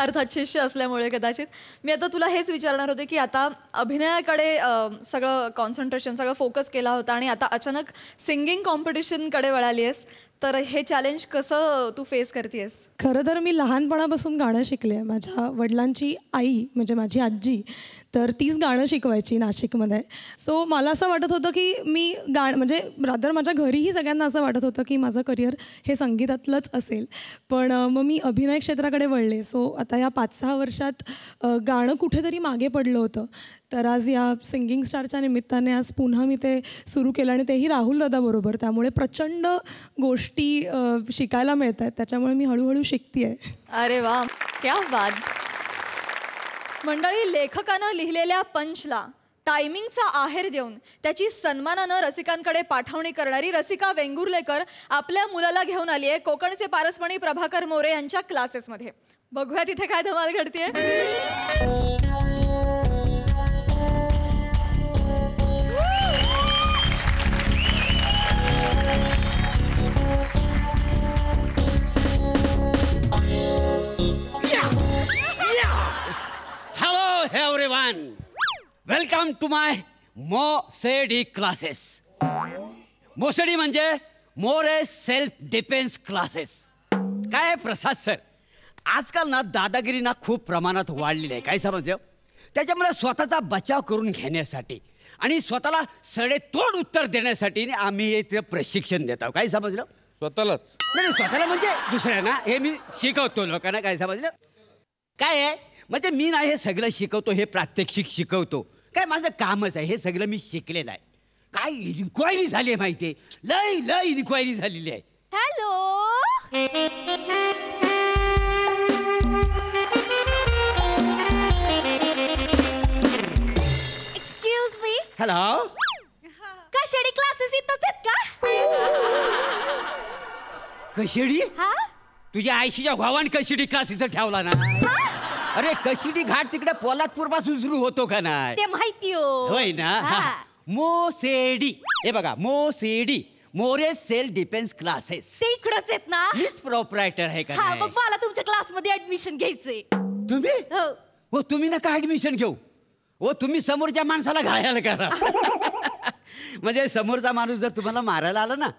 अर्थात शिष्य असल्यामुळे कदाचित. मी आता तुला हेच विचारणार होते की आता अभिनयाकडे सगळं कॉन्सन्ट्रेशन, सगळं फोकस केला होता आणि आता अचानक सिंगिंग कॉम्पिटिशनकडे वळाली आहेस, तर हे चॅलेंज कसं तू फेस करतेस? खरं तर मी लहानपणापासून गाणं शिकले आहे. माझ्या वडिलांची आई म्हणजे माझी आजी तर तीच गाणं शिकवायची नाशिकमध्ये. सो मला असं वाटत होतं की मी म्हणजे रादर माझ्या घरीही सगळ्यांना असं वाटत होतं की माझं करिअर हे संगीतातलंच असेल. पण मग मी अभिनय क्षेत्राकडे वळले. सो आता या 5-6 वर्षात गाणं कुठेतरी मागे पडलं होतं. तर आज या सिंगिंग स्टारच्या निमित्ताने आज पुन्हा मी ते सुरू केलं आणि तेही राहुल दादाबरोबर. त्यामुळे प्रचंड गोष्टी शिकायला मिळत आहेत. त्याच्यामुळे मी हळूहळू शिकते आहे. अरे वा, क्या बात. मंडळी, लेखकानं लिहिलेल्या पंचला टायमिंगचा आहेर देऊन त्याची सन्मानानं रसिकांकडे पाठवणी करणारी रसिका वेंगुर्लेकर आपल्या मुलाला घेऊन आली आहे कोकणचे पारसमणी प्रभाकर मोरे यांच्या क्लासेसमध्ये. बघूया तिथे काय धमाल घडतेय. Hello everyone. Welcome to my मोसेडी क्लासेस. मोसेडी म्हणजे मोरे सेल्फ डिफेन्स क्लासेस. काय प्रसाद सर, आजकाल ना दादागिरी ना खूप प्रमाणात वाढलेली आहे. काय समजलं? त्याच्यामुळे स्वतःचा बचाव करून घेण्यासाठी आणि स्वतःला सडेतोड उत्तर देण्यासाठी आम्ही इथे प्रशिक्षण देत आहोत. काय समजलं? स्वतःलाच नाही, स्वतःला म्हणजे दुसऱ्यांना हे मी शिकवतो लोकांना. काय समजलं? काय आहे म्हणजे मी नाही हे सगळं शिकवतो, हे प्रात्यक्षिक शिकवतो. काय माझं कामच आहे, हे सगळं मी शिकलेलं आहे. काय इन्क्वायरी झाली आहे माहिती आहे, लय इन्क्वायरी झालेली आहे. Hello, excuse me. हॅलो, कशाडी क्लासेस इथंच आहेत का? कशिडी? हा, तुझ्या आयशीच्या भावान कशिडी क्लास इथं ठेवला ना. अरे कशिडी घाट तिकडे पोलादपूर पासून सुरू होतो का नाही? ते माहिती हो. होय ना. मोसेडी, हे बघा, मोसेडी मोरे सेल्फ डिफेन्स क्लासेस. ते इकडंच आहेत ना. मिस प्रोप्रायटर आहे का? हा, मग मला तुमच्या क्लासमध्ये ऍडमिशन घ्यायचंय. तुम्ही? हो. हो, तुम्ही नका ऍडमिशन घेऊ. हो, तुम्ही समोरच्या माणसाला घायल करा. म्हणजे समोरचा माणूस जर तुम्हाला मारायला आला ना,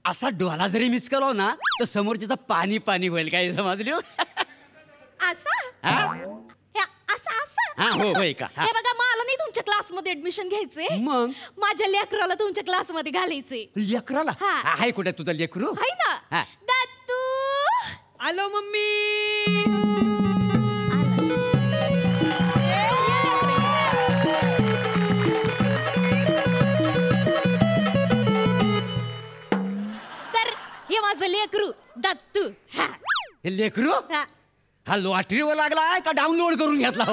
असा डोळा जरी मिस केला ना, तर समोरच्याचं पाणी पाणी होईल. काय समजली? हो, होय का? हे बघा, मला नाही तुमच्या क्लासमध्ये ऍडमिशन घ्यायचंय. मग माझ्या लेकराला तुमच्या क्लासमध्ये घालायचंय. लेकराला? आहे कुठे तुझं लेकरू? आहे ना. दत्तू, आलो मम्मी. तर हे माझं लेकरू दत्तू. हे लेकरू हा लॉटरीवर लागलाय का डाउनलोड करून घेतला?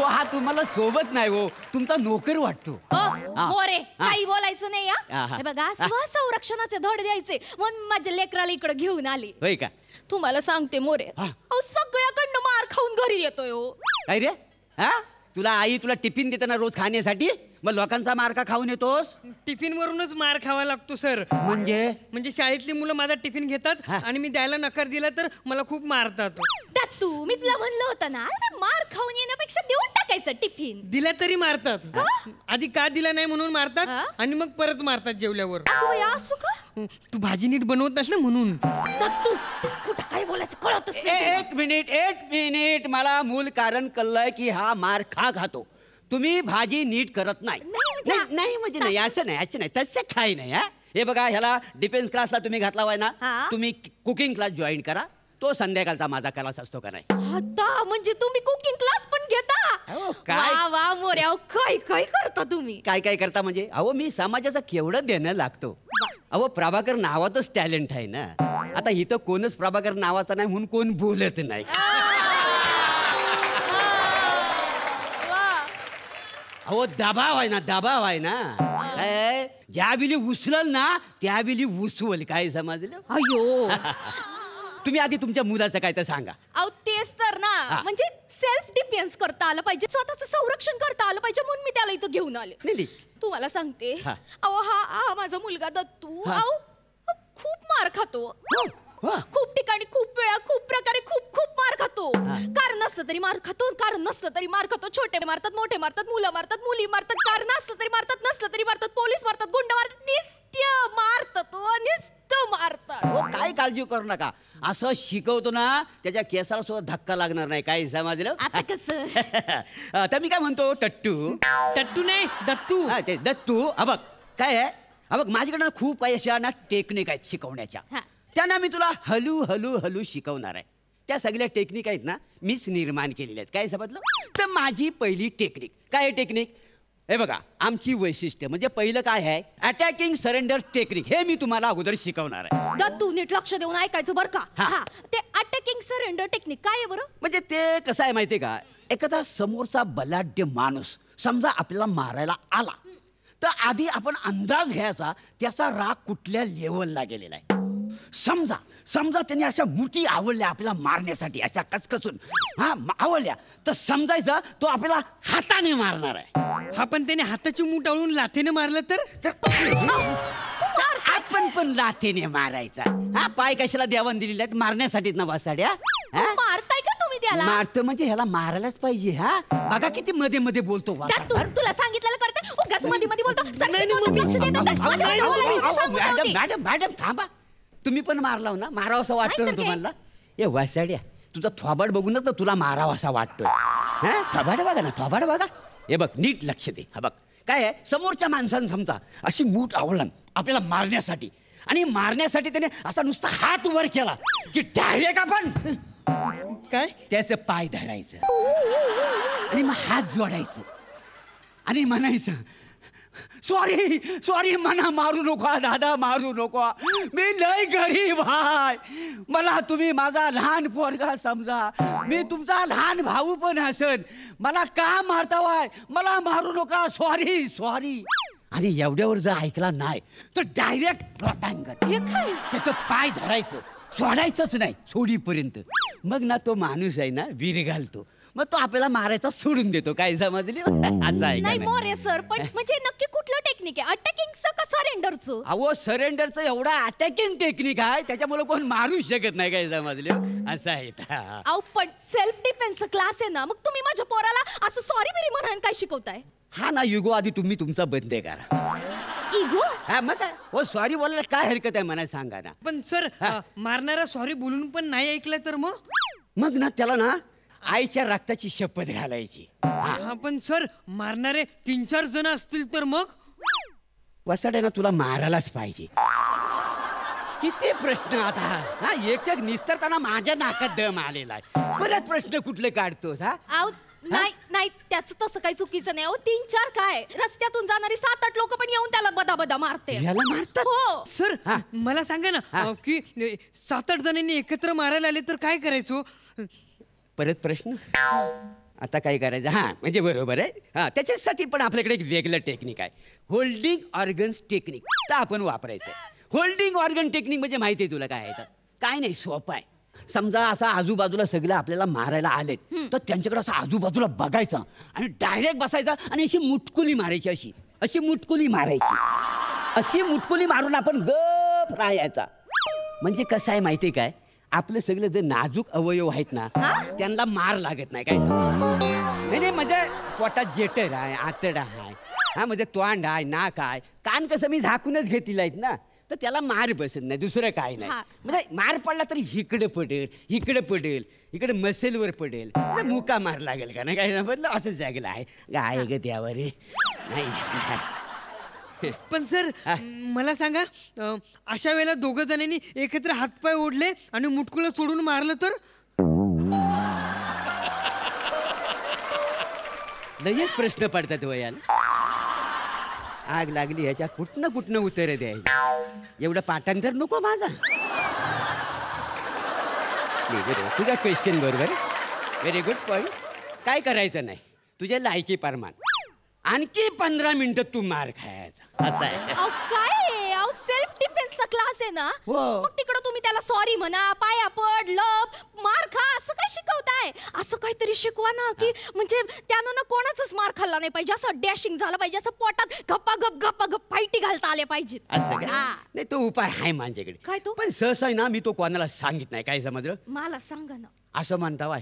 हा तुम्हाला सोबत नाही हो, तुमचा नोकर वाटतो. मोरे, काही बोलायचं नाही. हे बघा, स्वसंरक्षणाचे धड द्यायचे म्हणून माझ्या लेकराला इकडे घेऊन आली. होय का? तुम्हाला सांगते मोरे, सगळ्याकडनं मार खाऊन घरी येतोय. काय रे? तुला आई तुला टिफिन देताना रोज खाण्यासाठी, मग लोकांचा मार का खाऊन येतोस? टिफिन वरूनच मार खावा लागतो सर. म्हणजे शाळेतली मुलं माझा टिफिन घेतात आणि मी द्यायला नकार दिला तर मला खूप मारतात. दत्तू, मी तुला म्हणलं होतं ना, मार खाऊन येण्यापेक्षा देऊन टाकायचं टिफिन. दिला तरी मारतात. आधी का दिला नाही म्हणून मारतात आणि मग परत मारतात जेवल्यावर. तू भाजी नीट बनवत नसलं म्हणून. दत्तू, कुठं काय बोलायचं कळतच नाही. एक मिनिट, मला मूल कारण कळलंय की हा मार का खातो. तुम्ही भाजी नीट करत नाही. म्हणजे नाही, असं नाही, तसं काही नाही. हे बघा, ह्याला डिफेन्स क्लासला तुम्ही घातला होय ना, तुम्ही कुकिंग क्लास जॉईन करा. तो संध्याकाळचा माझा क्लास असतो का नाही? आता म्हणजे तुम्ही कुकिंग क्लास पण घेता? काय वा मोऱ्या, काय काय करता तुम्ही? काय करता म्हणजे? अहो, मी समाजाचं केवढं देणं लागतो. अहो, प्रभाकर नावातच टॅलेंट आहे ना. आता इथं कोणच प्रभाकर नावाचा नाही म्हणून कोण बोलत नाही. अहो, दबाव आहे ना. काय ज्या वेळी उचलल ना त्या वेळी उसवल. काय समजलं? अयो तुम्ही आधी तुमच्या मुलाचं काय तर सांगा. अहो तेच तर ना, म्हणजे सेल्फ डिफेन्स करता आलं पाहिजे, स्वतःचं संरक्षण करता आलं पाहिजे, म्हणून मी त्याला इथं घेऊन आले. नाही तुम्हाला सांगते, हा. अहो हा माझा मुलगा दत्तू, अहो खूप मार खातो. खूप ठिकाणी, खूप वेळा, खूप प्रकारे खूप मार खातो. कारण नसलं तरी मार खातो, कारण नसलं तरी मार खातो. छोटे मारतात, मोठे मारतात, मुलं मारतात, मुली मारतात, कारण असलं तरी मारतात, नसलं तरी मारतात, पोलीस मारतात, गुंड मारतात, निस्त्य मारतात, नुसतं मारतात. हो काय काळजी करू नका, असं शिकवतो ना त्याच्या केसाला सुद्धा धक्का लागणार नाही. काय समजलं? आता कसं? आता मी काय म्हणतो, टट्टू नाही दत्तू. ते दत्तू. बघ काय आहे, बघ माझ्याकडे खूप काही अशा ना टेक्निक आहेत शिकवण्याच्या. त्यांना मी तुला हळू शिकवणार आहे. त्या सगळ्या टेक्निक आहेत ना मीच निर्माण केलेल्या आहेत. काय समजलं? तर माझी पहिली टेक्निक काय आहे? टेक्निक हे बघा, आमची वैशिष्ट्य म्हणजे पहिलं काय आहे, अटॅकिंग सरेंडर टेक्निक. हे मी तुम्हाला अगोदर शिकवणार आहे. दत्तू नीट लक्ष देऊन ऐकायचं बरं का. हा, ते अटॅकिंग सरेंडर टेक्निक काय आहे बरं? म्हणजे ते कसं आहे माहितीये का, एखादा समोरचा बलाढ्य माणूस समजा आपल्याला मारायला आला तर आधी आपण अंदाज घ्यायचा त्याचा राग कुठल्या लेवलला गेलेला आहे. समजा त्यांनी अशा मुठी आवडल्या आपल्याला मारण्यासाठी, अशा कचकचून आवडल्या, तर समजायचा तो आपल्याला हाताने मारणार आहे. हा पण त्याने हाताची मूठ आवळून लाथेने मारलं तर आपण पण लाथेने मारायचा. पाय कशाला देवान दिलेले आहेत? मारण्यासाठीच ना वासाड्या. मारताय का तुम्ही त्याला? मारतं म्हणजे ह्याला मारायलाच पाहिजे. बघा किती मध्ये मध्ये बोलतो. तुला सांगितलेलं करते, उगाच मध्ये बोलतो. मॅडम थांबा, तुम्ही पण मारलाव ना, मारावं असं वाटतं ना तुम्हाला? ए वासाड्या, तुझा थोबाड बघूनच ना तुला मारावं असा वाटतोय. थोबाड बघा ना, थोबाड बघा. हे बघ नीट लक्ष दे. बघ काय आहे, समोरच्या माणसानं समजा अशी मूठ आवडलं आपल्याला मारण्यासाठी, आणि मारण्यासाठी त्याने असा नुसता हात वर केला की डायरेक्ट आपण काय त्याचं पाय धरायचं आणि मग हात जोडायचं आणि म्हणायचं, सॉरी मना मारू नको दादा, मारू नको, मी लय गरीब आहे, मला तुम्ही माझा लहान पोरगा समजा, मी तुमचा लहान भाऊ पण असन, मला का मारतावाय, मला मारू नका, सॉरी. आणि एवढ्यावर जर ऐकला नाही तर डायरेक्ट लोटांगण त्याचं पाय धरायचं, सोडायचंच नाही सोडीपर्यंत. मग ना तो माणूस आहे ना वीर घालतो, मग तो आपल्याला मारायचा सोडून देतो. काय समजली? असं आहे नाही मोरे सर, पण म्हणजे नक्की कुठलं टेक्निक आहे, अटॅकिंगचं का सरेंडरचं? अहो सरेंडरचं एवढा अटॅकिंग टेक्निक आहे त्याच्यामुळे कोण मारू शकत नाही. काय समजले? असं आहे. अहो पण सेल्फ डिफेन्स क्लास आहे ना, मग तुम्ही माझ्या पोराला असं सॉरी बिरी म्हणायला काय शिकवताय? हा ना युगो, आधी तुम्ही तुमचा बंद करा. इगो? हा मग काय, हो सॉरी बोलायला काय हरकत आहे मला सांगा ना. पण सर मारणारा सॉरी बोलून पण नाही ऐकलं तर मग ना त्याला ना आईच्या रक्ताची शपथ घालायची. हा पण सर मारणारे 3-4 जण असतील तर मग वसाड्यानं तुला मारायलाच पाहिजे. किती प्रश्न आता, एक निस्तरताना माझ्या नाकात दम आलेला आहे, परत प्रश्न कुठले काढतोस? नाही त्याचं तसं काही चुकीचं नाही. 3-4 काय, रस्त्यातून जाणारी 7-8 लोक पण येऊन त्याला बदा मारते. हो सर मला सांगा ना की 7-8 जणांनी एकत्र मारायला आले तर काय करायचो? परत प्रश्न आता काय करायचं? म्हणजे बरोबर आहे. त्याच्यासाठी पण आपल्याकडे एक वेगळं टेक्निक आहे, होल्डिंग ऑर्गन्स टेक्निक. तर आपण वापरायचं. होल्डिंग ऑर्गन टेक्निक म्हणजे माहिती आहे तुला काय आहे? काय नाही, सोपं आहे. समजा असा आजूबाजूला सगळं आपल्याला मारायला आलेत तर त्यांच्याकडे असं आजूबाजूला बघायचं आणि डायरेक्ट बसायचं आणि अशी मुटकुली मारायची, अशी मुटकुली मारायची. अशी मुटकुली मारून आपण गप राहायचा. म्हणजे कसं आहे माहिती आहे काय, आपलं सगळं जे नाजूक अवयव आहेत ना त्यांना मार लागत नाही. काय नाही म्हणजे पोटात जेटर आहे, आतडा आहे, म्हणजे तोंड आहे, नाक आहे, कान कसं मी झाकूनच घेतलेलं आहेत ना, तर त्याला मार बसत नाही, दुसरं काय नाही. म्हणजे मार पडला तरी इकडे पडेल, इकडे मसेलवर पडेल, मुका मार लागेल का नाही? काय समजलं? असं जागेला आहे गाय ग त्यावर नाही. पण सर मला सांगा, अशा वेळेला 2 जणांनी एकत्र हातपाय ओढले आणि मुटकुलं सोडून मारलं तर? लगेच प्रश्न पडतात वयाला. आग लागली ह्याच्या कुठनं उत्तर द्यायचं, एवढं पाठांतर नको माझा. तुझा क्वेश्चन बरोबर, व्हेरी गुड पॉईंट. काय करायचं नाही, तुझ्या लायकी प्रमाण आणखी 15 मिनिटं तू मार खायचा असं आहे. अहो काय आहे? अहो सेल्फ डिफेन्सचा क्लास आहे ना. हो. मग तिकडं तुम्ही त्याला सॉरी म्हणा, पाया पड, लप, मार खा असं काय शिकवताय? असं काहीतरी शिकवा ना की म्हणजे त्यानं ना कोणाचाच मार खाल्ला नाही पाहिजे, असं डॅशिंग झालं पाहिजे, असं पोटात गप्पा गप फाईटी घालता आले पाहिजेत. असं का? नाही तो उपाय आहे माझ्याकडे. काय तो? पण सहसा आहे ना मी तो कोणाला सांगित नाही. काय समजलं? मला सांगा ना. असं म्हणता वाय.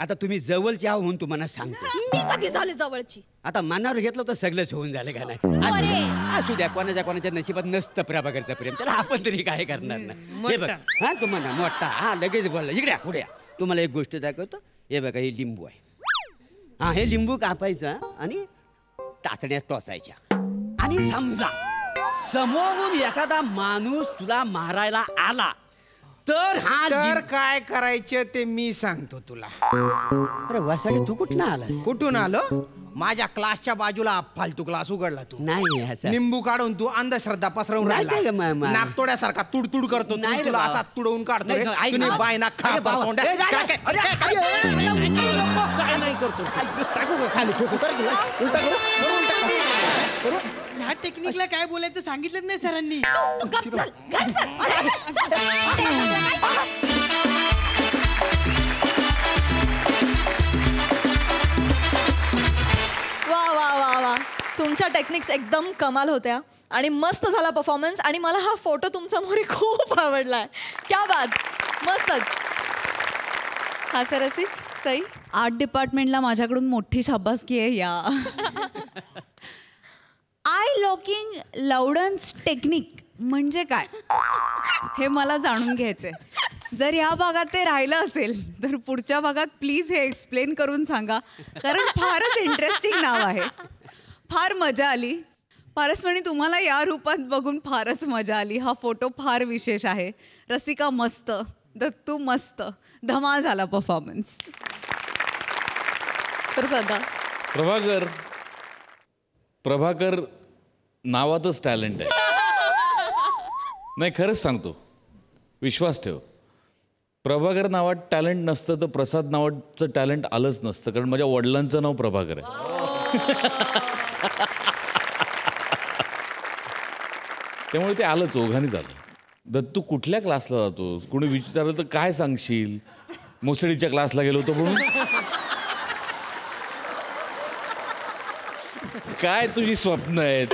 आता तुम्ही जवळची आहो म्हणून तुम्हाला सांगतो. मी कधी झाले जवळची? आता मनावर घेतलं तर सगळंच होऊन झालं का नाही? असू द्या, कोणाच्या नशिबात नसतं प्रभाकरचं प्रेम, तर आपण तरी काय करणार ना. हे बघ हा तुम्हाला मोठा हा लगेच बोलला. इकडे पुढे तुम्हाला एक गोष्ट दाखवतो. हे बघा हे लिंबू आहे. हा हे लिंबू कापायचं आणि टाचण्यात टोचायच्या. आणि समजा समोरून एखादा माणूस तुला मारायला आला तर तर काय करायचं ते मी सांगतो तुला. अरे वासाडे तू कुठं आलास? कुठून आलो? माझ्या क्लासच्या बाजूला फालतू क्लास उघडला तू. नाही असं. निंबू काढून तू अंधश्रद्धा पसरवून नाही ते ग राहिला. नाकतोड्यासारखा तुडतुड करतो तू. नाही रे तुला बाबा. असा तुडवून काढतो नाही, रे. ऐक तुम्ही ना. बायना खा अरे बाबा. परतोंड्या. ए, जा, जा. काय नाही करतो. टाकू का खाली फेकू कर की? उलटा करू? ह्या टेक्निकला काय बोलायचं सांगितलं नाही सरांनी. तू गप चल, घाल चल. वा वा वा वा, तुमच्या टेक्निक्स एकदम कमाल होत्या आणि मस्त झाला परफॉर्मन्स. आणि मला हा फोटो तुमचा मोरी खूप आवडलाय. क्या बात, मस्तच. हा सरसी सई, आर्ट डिपार्टमेंटला माझ्याकडून मोठी शाबासकी आहे या. आय लॉकिंग लाउडन्स टेक्निक म्हणजे काय हे मला जाणून घ्यायचंय. जर ह्या भागात ते राहिलं असेल तर पुढच्या भागात प्लीज हे एक्सप्लेन करून सांगा, कारण फारच इंटरेस्टिंग नाव आहे. फार मजा आली. पारसमणी तुम्हाला या रूपात बघून फारच मजा आली. हा फोटो फार विशेष आहे. रसिका मस्त, दत्तू मस्त, धमाल झाला परफॉर्मन्स. तर सध्या प्रभाकर नावातच टॅलेंट आहे. नाही खरंच सांगतो, विश्वास ठेव. प्रभाकर नावात टॅलेंट नसतं तर प्रसाद नावाचं टॅलेंट आलंच नसतं, कारण माझ्या वडिलांचं नाव प्रभाकर आहे. त्यामुळे ते आलंच, ओघाने झालं. दत्तू कुठल्या क्लासला जातो? कोणी विचारलं तर काय सांगशील? मोसडीच्या क्लासला गेलो होतो म्हणून. काय तुझी स्वप्न आहेत?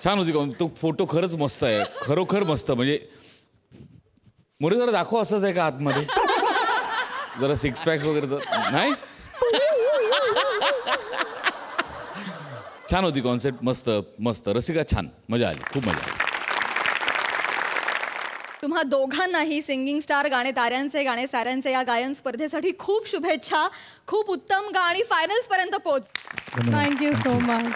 छान होती. तो फोटो खरंच मस्त आहे, खरोखर मस्त. म्हणजे मोरे जरा दाखव, असंच आहे का आतमध्ये? जरा सिक्स पॅक्स वगैरे तर नाही. छान होती कॉन्सेप्ट, मस्त मस्त. रसिका छान, मजा आली, खूप मजा आली. तुम्हा दोघांनाही सिंगिंग स्टार गाणे ताऱ्यांचे गाणे साऱ्यांचे या गायन स्पर्धेसाठी खूप शुभेच्छा. खूप उत्तम गा आणि फायनल्स पर्यंत पोच. Thank you so much.